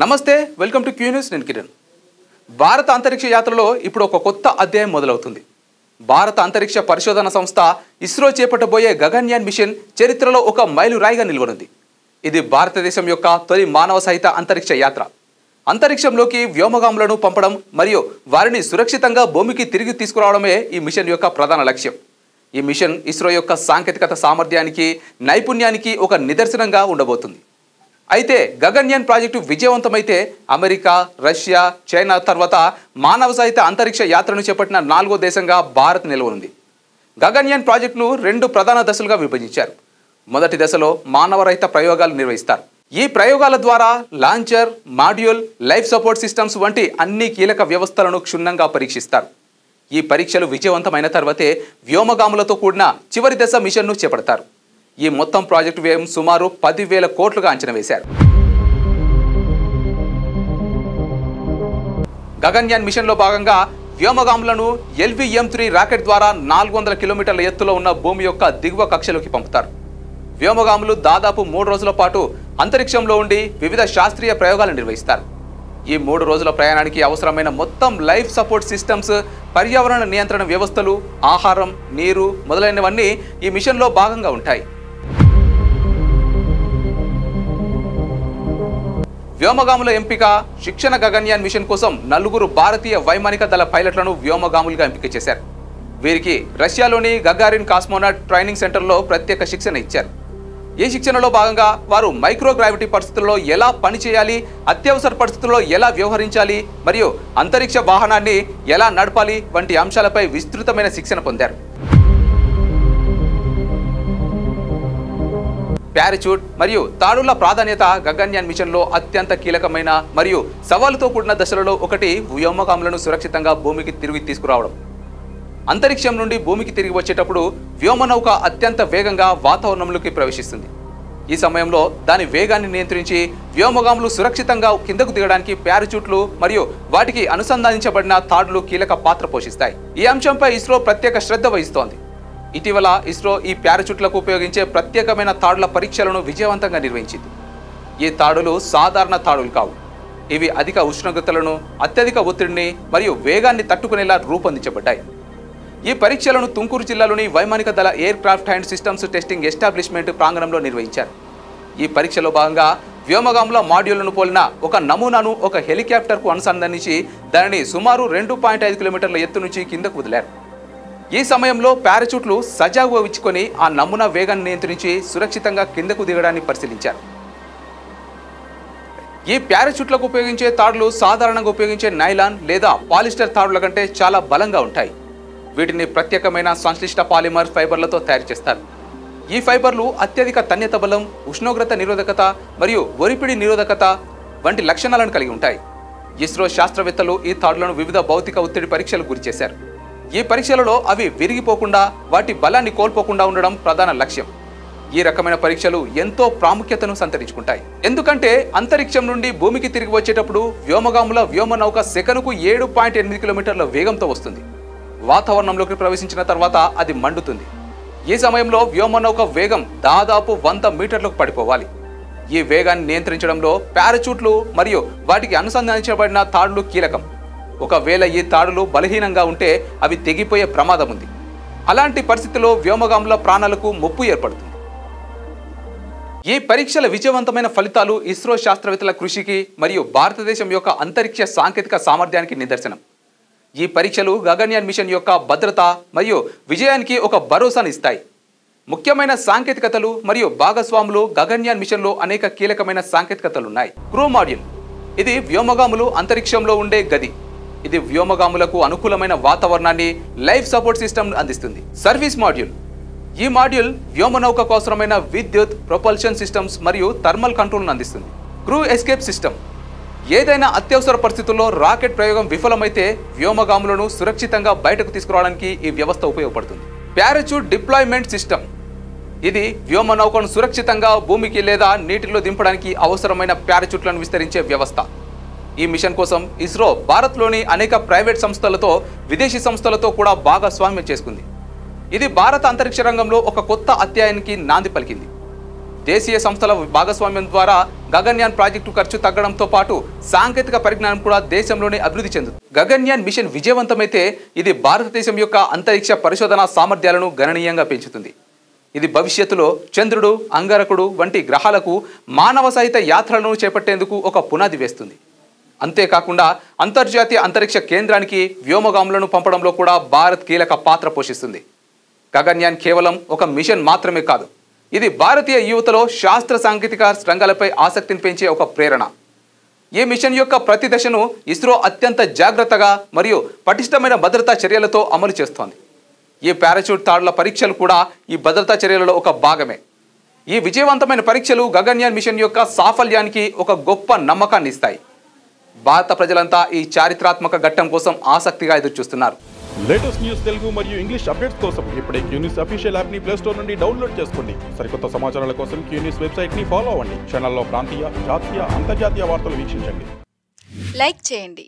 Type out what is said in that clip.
నమస్తే welcome to Q news నేను కిరణ్. భారత అంతరిక్ష యాత్రలో ఇప్పుడు ఒక కొత్త అధ్యాయం మొదలవుతుంది. భారత అంతరిక్ష పరిశోధన సంస్థ ఇస్రో చేపట్టబోయే గగన్యాన్ మిషన్ చరిత్రలో ఒక మైలురాయిగా నిలవనుంది. ఇది భారతదేశం యొక్క తొలి మానవ సహిత అంతరిక్ష యాత్ర. అంతరిక్షంలోకి వ్యోమగాములను పంపడం మరియు వారిని సురక్షితంగా భూమికి తిరిగి తీసుకురావడమే ఈ మిషన్ యొక్క ప్రధాన లక్ష్యం. ఈ మిషన్ ఇస్రో యొక్క సాంకేతికత సామర్థ్యానికి నైపుణ్యానికి ఒక నిదర్శనంగా ఉండబోతుంది. అయితే గగన్యాన్ ప్రాజెక్టు విజయవంతమైతే అమెరికా, రష్యా, చైనా తర్వాత మానవ సహిత అంతరిక్ష యాత్రను చేపట్టిన 4వ దేశంగా భారత్ నిలవనుంది. గగన్యాన్ ప్రాజెక్టును 2 ప్రధాన దశలుగా విభజించారు. మొదటి దశలో మానవరహిత ప్రయోగాలు నిర్వహిస్తారు. ఈ ప్రయోగాల ద్వారా launcher, module, life support systems వంటి అన్ని కీలక వ్యవస్థలను క్షుణ్ణంగా పరీక్షిస్తారు. ఈ పరీక్షలు విజయవంతమైన తర్వాతే వ్యోమగాములతో కూడిన చివరి దశ మిషన్ను చేపడతారు. ఈ మొత్తం ప్రాజెక్టు వ్యయం సుమారు 10,000 కోట్లుగా అంచనా వేశారు. గగన్యాన్ మిషన్లో భాగంగా వ్యోమగాములను LVM-3 రాకెట్ ద్వారా 400 కిలోమీటర్ల ఎత్తులో ఉన్న భూమి యొక్క దిగువ కక్షలోకి పంపుతారు. వ్యోమగాములు దాదాపు 3 రోజుల పాటు అంతరిక్షంలో ఉండి వివిధ శాస్త్రీయ ప్రయోగాలు నిర్వహిస్తారు. ఈ 3 రోజుల ప్రయాణానికి అవసరమైన మొత్తం లైఫ్ సపోర్ట్ సిస్టమ్స్, పర్యావరణ నియంత్రణ వ్యవస్థలు, ఆహారం, నీరు మొదలైనవన్నీ ఈ మిషన్లో భాగంగా ఉంటాయి. వ్యోమగాముల ఎంపిక, శిక్షణ. గగన్యాన్ మిషన్ కోసం 4 భారతీయ వైమానిక దళ పైలట్లను వ్యోమగాములుగా ఎంపిక చేశారు. వీరికి రష్యాలోని గగారిన్ కాస్మోనాట్ ట్రైనింగ్ సెంటర్లో ప్రత్యేక శిక్షణ ఇచ్చారు. ఈ శిక్షణలో భాగంగా వారు మైక్రోగ్రావిటీ పరిస్థితుల్లో ఎలా పనిచేయాలి, అత్యవసర పరిస్థితుల్లో ఎలా వ్యవహరించాలి మరియు అంతరిక్ష వాహనాన్ని ఎలా నడపాలి వంటి అంశాలపై విస్తృతమైన శిక్షణ పొందారు. పారాచూట్ మరియు తాడుల ప్రాధాన్యత గగన్యాన్ మిషన్లో అత్యంత కీలకమైన మరియు సవాలుతో కూడిన దశలలో ఒకటి వ్యోమగాములను సురక్షితంగా భూమికి తిరిగి తీసుకురావడం. అంతరిక్షం నుండి భూమికి తిరిగి వచ్చేటప్పుడు వ్యోమనౌక అత్యంత వేగంగా వాతావరణంలోకి ప్రవేశిస్తుంది. ఈ సమయంలో దాని వేగాన్ని నియంత్రించి వ్యోమగాములు సురక్షితంగా కిందకు దిగడానికి పారాచూట్లు మరియు వాటికి అనుసంధానించబడిన తాడులు కీలక పాత్ర పోషిస్తాయి. ఈ అంశంపై ఇస్రో ప్రత్యేక శ్రద్ధ వహిస్తోంది. ఇటీవల ఇస్రో ఈ పారాచూట్లకు ఉపయోగించే ప్రత్యేకమైన తాడుల పరీక్షలను విజయవంతంగా నిర్వహించింది. ఈ తాడులు సాధారణ తాడులు కావు. ఇవి అధిక ఉష్ణోగ్రతలను, అత్యధిక ఒత్తిడిని మరియు వేగాన్ని తట్టుకునేలా రూపొందించబడ్డాయి. ఈ పరీక్షలను తుంకూరు జిల్లాలోని వైమానిక దళ air craft and systems testing establishment ప్రాంగణంలో నిర్వహించారు. ఈ పరీక్షలో భాగంగా వ్యోమగాముల మాడ్యూల్ను పోలిన ఒక నమూనాను ఒక హెలికాప్టర్కు అనుసంధానించి దానిని సుమారు 2.5 కిలోమీటర్ల ఎత్తు నుంచి కిందకు వదిలారు. ఈ సమయంలో పారాచూట్లు సజావుగా విచ్చుకొని ఆ నమూనా వేగాన్ని నియంత్రించి సురక్షితంగా కిందకు దిగడాన్ని పరిశీలించారు. ఈ పారాచూట్లకు ఉపయోగించే తాడులు సాధారణంగా ఉపయోగించే నైలాన్ లేదా పాలిస్టర్ తాడుల కంటే చాలా బలంగా ఉంటాయి. వీటిని ప్రత్యేకమైన సంశ్లిష్ట పాలిమర్ ఫైబర్లతో తయారు చేస్తారు. ఈ ఫైబర్లు అత్యధిక తన్యత బలం, ఉష్ణోగ్రత నిరోధకత మరియు ఒరిపిడి నిరోధకత వంటి లక్షణాలను కలిగి ఉంటాయి. ఇస్రో శాస్త్రవేత్తలు ఈ తాడులను వివిధ భౌతిక ఒత్తిడి పరీక్షలకు గురిచేశారు. ఈ పరీక్షలలో అవి విరిగిపోకుండా, వాటి బలాన్ని కోల్పోకుండా ఉండడం ప్రధాన లక్ష్యం. ఈ రకమైన పరీక్షలు ఎంతో ప్రాముఖ్యతను సంతరించుకుంటాయి. ఎందుకంటే అంతరిక్షం నుండి భూమికి తిరిగి వచ్చేటప్పుడు వ్యోమగాముల వ్యోమనౌక సెకనుకు 7.8 కిలోమీటర్ల వేగంతో వస్తుంది. వాతావరణంలోకి ప్రవేశించిన తర్వాత అది మండుతుంది. ఈ సమయంలో వ్యోమనౌక వేగం దాదాపు 100 మీటర్లకు పడిపోవాలి. ఈ వేగాన్ని నియంత్రించడంలో పారాచూట్లు మరియు వాటికి అనుసంధానించబడిన తాడులు కీలకం. ఒకవేళ ఈ తాడులు బలహీనంగా ఉంటే అవి తెగిపోయే ప్రమాదం ఉంది. అలాంటి పరిస్థితుల్లో వ్యోమగాముల ప్రాణాలకు ముప్పు ఏర్పడుతుంది. ఈ పరీక్షల విజయవంతమైన ఫలితాలు ఇస్రో శాస్త్రవేత్తల కృషికి మరియు భారతదేశం యొక్క అంతరిక్ష సాంకేతిక సామర్థ్యానికి నిదర్శనం. ఈ పరీక్షలు గగన్యాన్ మిషన్ యొక్క భద్రత మరియు విజయానికి ఒక భరోసాను ఇస్తాయి. ముఖ్యమైన సాంకేతికతలు మరియు భాగస్వాములు గగన్యాన్ మిషన్లో అనేక కీలకమైన సాంకేతికతలు ఉన్నాయి. Crew module. ఇది వ్యోమగాములు అంతరిక్షంలో ఉండే గది. ఇది వ్యోమగాములకు అనుకూలమైన వాతావరణాన్ని, లైఫ్ సపోర్ట్ సిస్టమ్ అందిస్తుంది. Service module. ఈ మాడ్యూల్ వ్యోమనౌకకు అవసరమైన విద్యుత్, ప్రొపల్షన్ సిస్టమ్స్ మరియు థర్మల్ కంట్రోల్ను అందిస్తుంది. Crew escape system. ఏదైనా అత్యవసర పరిస్థితుల్లో రాకెట్ ప్రయోగం విఫలమైతే వ్యోమగాములను సురక్షితంగా బయటకు తీసుకురావడానికి ఈ వ్యవస్థ ఉపయోగపడుతుంది. Parachute deployment system. ఇది వ్యోమనౌకను సురక్షితంగా భూమికి లేదా నీటిలో దింపడానికి అవసరమైన పారాచూట్లను విస్తరించే వ్యవస్థ. ఈ మిషన్ కోసం ఇస్రో భారత్లోని అనేక ప్రైవేట్ సంస్థలతో, విదేశీ సంస్థలతో కూడా భాగస్వామ్యం చేసుకుంది. ఇది భారత అంతరిక్ష రంగంలో ఒక కొత్త అధ్యాయానికి నాంది పలికింది. దేశీయ సంస్థల భాగస్వామ్యం ద్వారా గగన్యాన్ ప్రాజెక్టు ఖర్చు తగ్గడంతో పాటు సాంకేతిక పరిజ్ఞానం కూడా దేశంలోనే అభివృద్ధి చెందుతుంది. గగన్యాన్ మిషన్ విజయవంతమైతే ఇది భారతదేశం యొక్క అంతరిక్ష పరిశోధన సామర్థ్యాలను గణనీయంగా పెంచుతుంది. ఇది భవిష్యత్తులో చంద్రుడు, అంగారకుడు వంటి గ్రహాలకు మానవ సహిత యాత్రలను చేపట్టేందుకు ఒక పునాది వేస్తుంది. అంతేకాకుండా అంతర్జాతీయ అంతరిక్ష కేంద్రానికి వ్యోమగాములను పంపడంలో కూడా భారత్ కీలక పాత్ర పోషిస్తుంది. గగన్యాన్ కేవలం ఒక మిషన్ మాత్రమే కాదు, ఇది భారతీయ యువతలో శాస్త్ర సాంకేతిక రంగాలపై ఆసక్తిని పెంచే ఒక ప్రేరణ. ఈ మిషన్ యొక్క ప్రతి దశను ఇస్రో అత్యంత జాగ్రత్తగా మరియు పటిష్టమైన భద్రతా చర్యలతో అమలు చేస్తోంది. ఈ పారాచూట్ తాడుల పరీక్షలు కూడా ఈ భద్రతా చర్యలలో ఒక భాగమే. ఈ విజయవంతమైన పరీక్షలు గగన్యాన్ మిషన్ యొక్క సాఫల్యానికి ఒక గొప్ప నమ్మకాన్ని ఇస్తాయి. భారత ప్రజలంతా ఈ చారిత్రాత్మక ఘట్టం కోసం ఆసక్తిగా ఎదురుచూస్తున్నారు. లేటెస్ట్ న్యూస్ తెలుగు మరియు ఇంగ్లీష్ అప్డేట్స్ కోసం ఇప్పుడే క్యూన్యూస్ అఫీషియల్ యాప్ ని ప్లే స్టోర్ నుండి డౌన్లోడ్ చేసుకోండి. సరికొత్త సమాచారాల కోసం క్యూన్యూస్ వెబ్సైట్ ని ఫాలో అవ్వండి. ఛానల్లో ప్రాంతీయ, జాతీయ, అంతర్జాతీయ వార్తలు వీక్షించండి. లైక్ చేయండి.